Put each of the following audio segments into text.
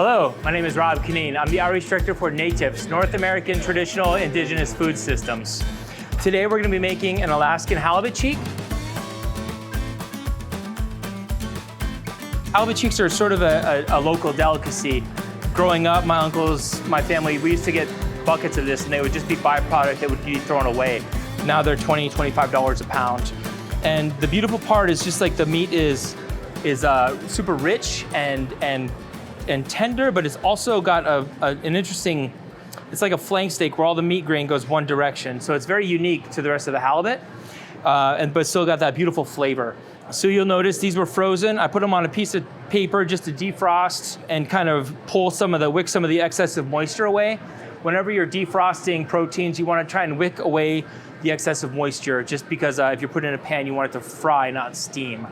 Hello, my name is Rob Kinneen. I'm the Outreach Director for NATIVS, North American Traditional Indigenous Food Systems. Today we're going to be making an Alaskan halibut cheek. Halibut cheeks are sort of a local delicacy. Growing up, my uncles, my family, we used to get buckets of this and they would just be byproduct that would be thrown away. Now they're $20, $25 a pound. And the beautiful part is just like the meat is super rich and tender, but it's also got an interesting, it's like a flank steak where all the meat grain goes one direction. So it's very unique to the rest of the halibut, but still got that beautiful flavor. So you'll notice these were frozen. I put them on a piece of paper just to defrost and kind of wick some of the excessive moisture away. Whenever you're defrosting proteins, you want to try and wick away the excessive moisture, just because if you're putting it in a pan, you want it to fry, not steam.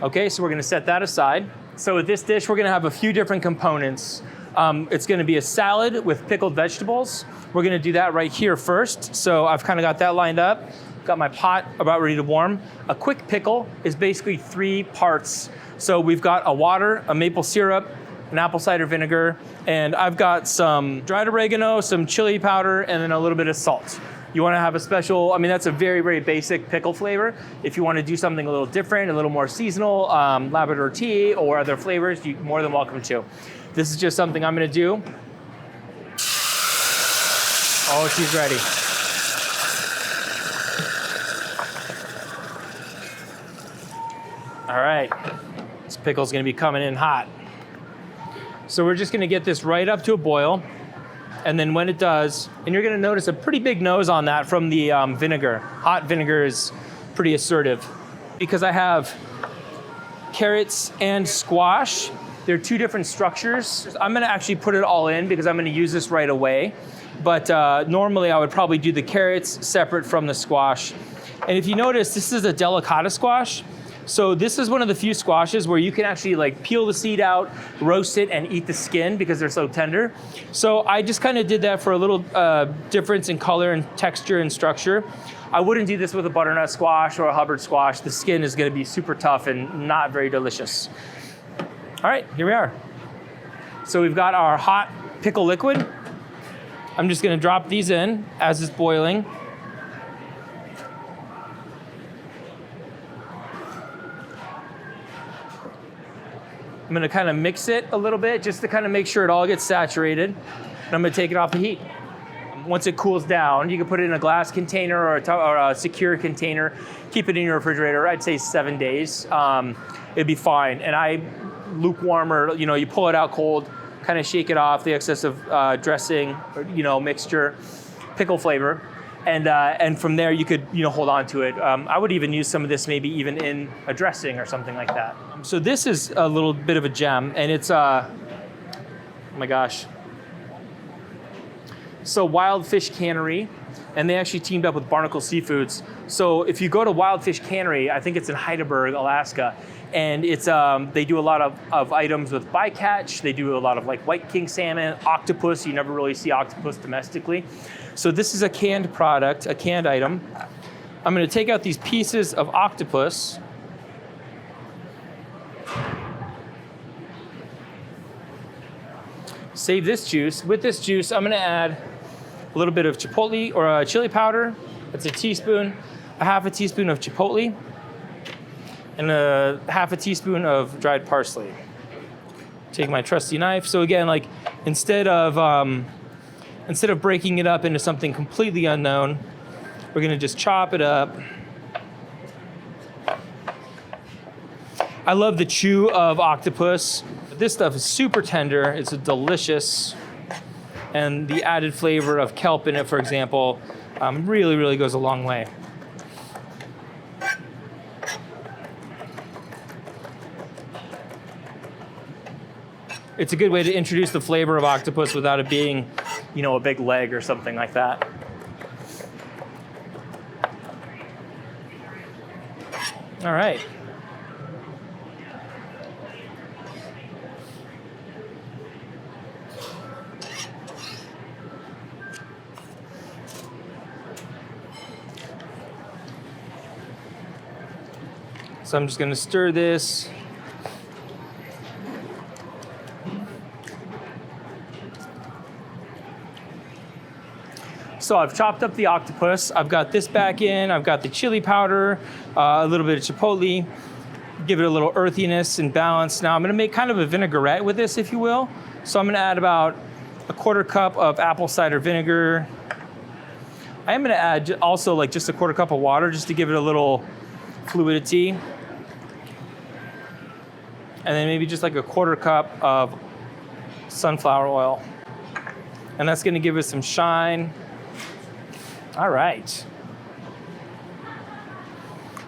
Okay, so we're gonna set that aside. So with this dish, we're gonna have a few different components. It's gonna be a salad with pickled vegetables. We're gonna do that right here first. So I've kind of got that lined up. Got my pot about ready to warm. A quick pickle is basically 3 parts. So we've got a water, a maple syrup, an apple cider vinegar, and I've got some dried oregano, some chili powder, and then a little bit of salt. You want to have a special, that's a very, very basic pickle flavor. If you want to do something a little different, a little more seasonal, Labrador tea or other flavors, you're more than welcome to. This is just something I'm going to do. Oh, she's ready. All right, this pickle's going to be coming in hot. So we're just going to get this right up to a boil. And then when it does, and you're gonna notice a pretty big nose on that from the vinegar. Hot vinegar is pretty assertive. Because I have carrots and squash, they're 2 different structures. I'm gonna actually put it all in because I'm gonna use this right away. But normally I would probably do the carrots separate from the squash. And if you notice, this is a delicata squash. So this is one of the few squashes where you can actually peel the seed out, roast it, and eat the skin because they're so tender. So I just kind of did that for a little difference in color and texture and structure. I wouldn't do this with a butternut squash or a Hubbard squash. The skin is going to be super tough and not very delicious. All right, here we are. So we've got our hot pickle liquid. I'm just going to drop these in as it's boiling. I'm gonna kind of mix it a little bit just to kind of make sure it all gets saturated. And I'm gonna take it off the heat. Once it cools down, you can put it in a glass container or a secure container. Keep it in your refrigerator, I'd say 7 days. It'd be fine. And lukewarm or, you pull it out cold, kind of shake it off, the excessive dressing, or, mixture, pickle flavor. And from there you could hold on to it. I would even use some of this maybe even in a dressing or something like that. So this is a little bit of a gem, and it's oh my gosh. So Wild Fish Cannery, and they actually teamed up with Barnacle Seafoods. So if you go to Wild Fish Cannery, I think it's in Heidelberg, Alaska, and it's they do a lot of items with bycatch. They do a lot of white king salmon, octopus. You never really see octopus domestically. So this is a canned product, a canned item. I'm gonna take out these pieces of octopus. Save this juice. With this juice, I'm gonna add a little bit of chipotle or chili powder. That's a teaspoon, a half a teaspoon of chipotle, and a half a teaspoon of dried parsley. Take my trusty knife. So again, instead of breaking it up into something completely unknown, we're gonna just chop it up. I love the chew of octopus. This stuff is super tender, it's delicious. And the added flavor of kelp in it, for example, really, really goes a long way. It's a good way to introduce the flavor of octopus without it being, a big leg or something like that. All right. So I'm just going to stir this. So I've chopped up the octopus. I've got this back in. I've got the chili powder, a little bit of chipotle, give it a little earthiness and balance. Now I'm gonna make kind of a vinaigrette with this, if you will. So I'm gonna add about a 1/4 cup of apple cider vinegar. I am gonna add also like just a 1/4 cup of water just to give it a little fluidity. And then maybe just like a 1/4 cup of sunflower oil. And that's gonna give us some shine. All right.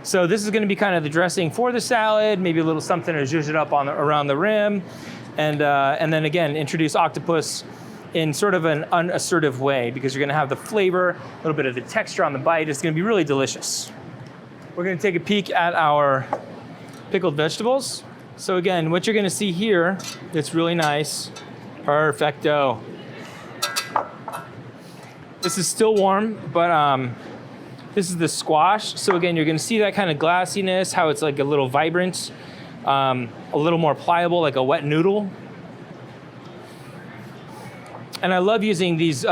So this is gonna be kind of the dressing for the salad, maybe a little something to zhuzh it up on around the rim. And then again, introduce octopus in sort of an unassertive way because you're gonna have the flavor, a little bit of the texture on the bite. It's gonna be really delicious. We're gonna take a peek at our pickled vegetables. So again, what you're gonna see here, it's really nice. Perfecto. This is still warm, but this is the squash. So again, you're gonna see that kind of glassiness, how it's like a little vibrant, a little more pliable, like a wet noodle. And I love using these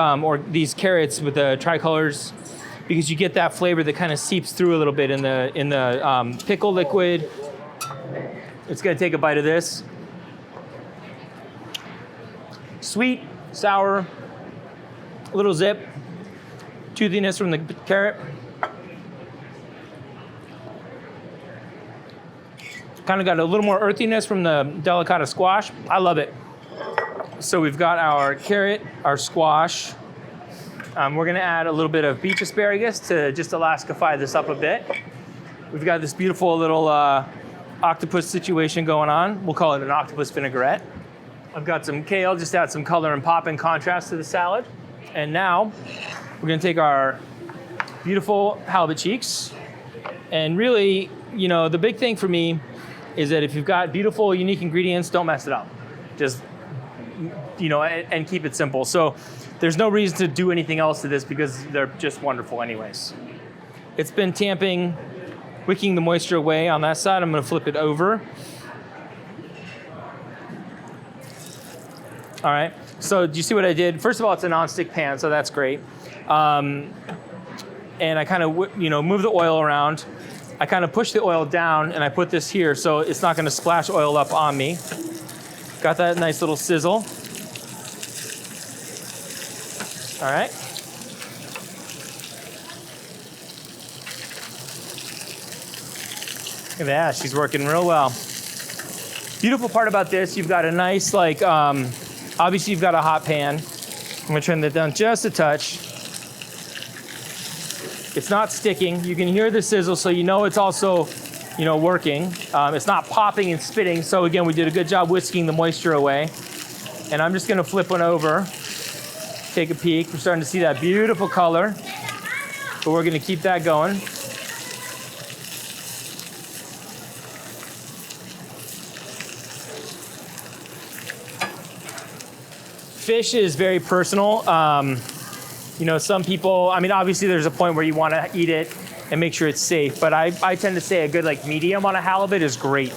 carrots with the tricolors because you get that flavor that kind of seeps through a little bit in the pickle liquid. It's gonna take a bite of this. Sweet, sour, a little zip, toothiness from the carrot. Kind of got a little more earthiness from the delicata squash. I love it. So we've got our carrot, our squash. We're gonna add a little bit of beach asparagus to just Alaskify this up a bit. We've got this beautiful little octopus situation going on. We'll call it an octopus vinaigrette. I've got some kale, just to add some color and pop in contrast to the salad. And now we're gonna take our beautiful halibut cheeks. And really, you know, the big thing for me is that if you've got beautiful, unique ingredients, don't mess it up. Just, you know, and keep it simple. So there's no reason to do anything else to this because they're just wonderful anyways. It's been tamping, wicking the moisture away on that side. I'm gonna flip it over. All right, so do you see what I did? First of all, it's a nonstick pan, so that's great. And I kind of, you know, move the oil around. I kind of push the oil down and I put this here so it's not gonna splash oil up on me. Got that nice little sizzle. All right. Look at that, she's working real well. Beautiful part about this, you've got a nice, like, obviously you've got a hot pan. I'm gonna turn that down just a touch. It's not sticking. You can hear the sizzle, so you know it's also, you know, working. It's not popping and spitting. So again, we did a good job whisking the moisture away. And I'm just gonna flip one over, take a peek. We're starting to see that beautiful color, but we're gonna keep that going. Fish is very personal. You know, some people, I mean, obviously there's a point where you want to eat it and make sure it's safe, but I tend to say a good like medium on a halibut is great.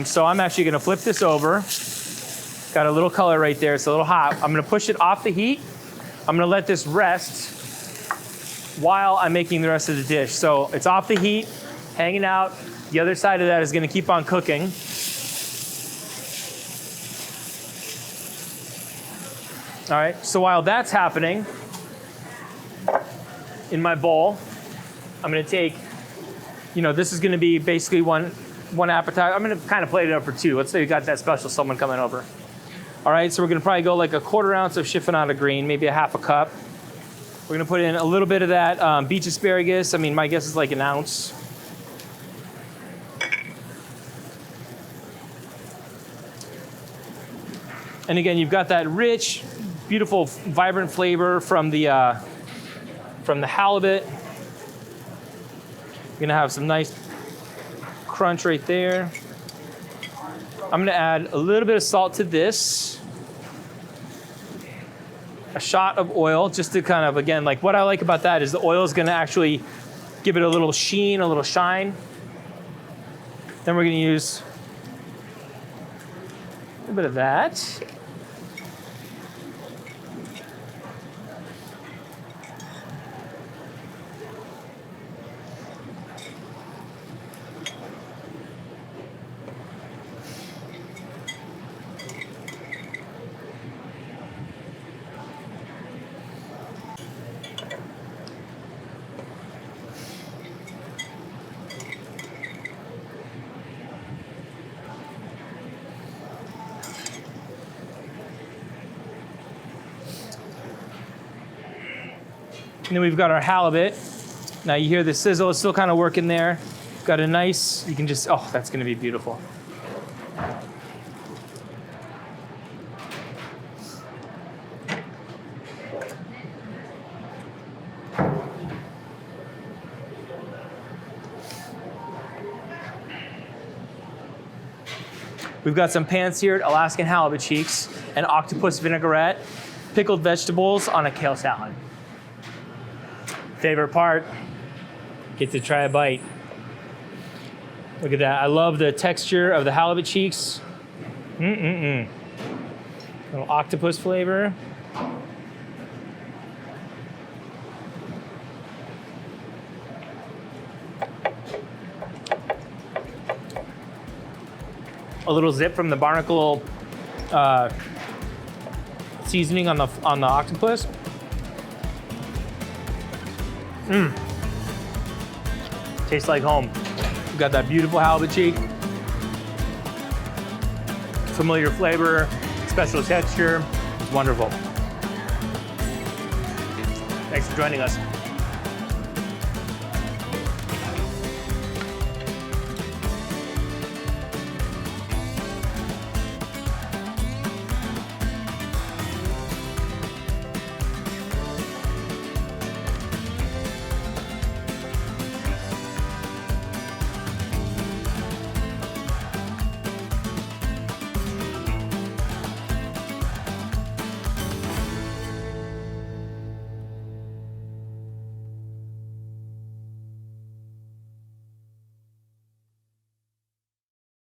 So I'm actually gonna flip this over. Got a little color right there, it's a little hot. I'm gonna push it off the heat. I'm gonna let this rest while I'm making the rest of the dish. So it's off the heat, hanging out. The other side of that is gonna keep on cooking. All right, so while that's happening, in my bowl, I'm gonna take, you know, this is gonna be basically one appetizer. I'm gonna kind of plate it up for two. Let's say we got that special someone coming over. All right, so we're gonna probably go like a 1/4 ounce of chiffonata green, maybe a 1/2 cup. We're gonna put in a little bit of that beach asparagus. I mean, my guess is like an ounce. And again, you've got that rich, beautiful, vibrant flavor from the halibut. You're gonna have some nice crunch right there. I'm gonna add a little bit of salt to this. A shot of oil, just to kind of, again, like what I like about that is the oil is gonna actually give it a little sheen, a little shine. Then we're gonna use a little bit of that. And then we've got our halibut. Now you hear the sizzle, it's still kind of working there. Got a nice, you can just, oh, that's gonna be beautiful. We've got some pan-seared Alaskan halibut cheeks and octopus vinaigrette, pickled vegetables on a kale salad. Favorite part, get to try a bite. Look at that, I love the texture of the halibut cheeks. Little octopus flavor. A little zip from the barnacle seasoning on the octopus. Tastes like home. We've got that beautiful halibut cheek. Familiar flavor, special texture. It's wonderful. Thanks for joining us.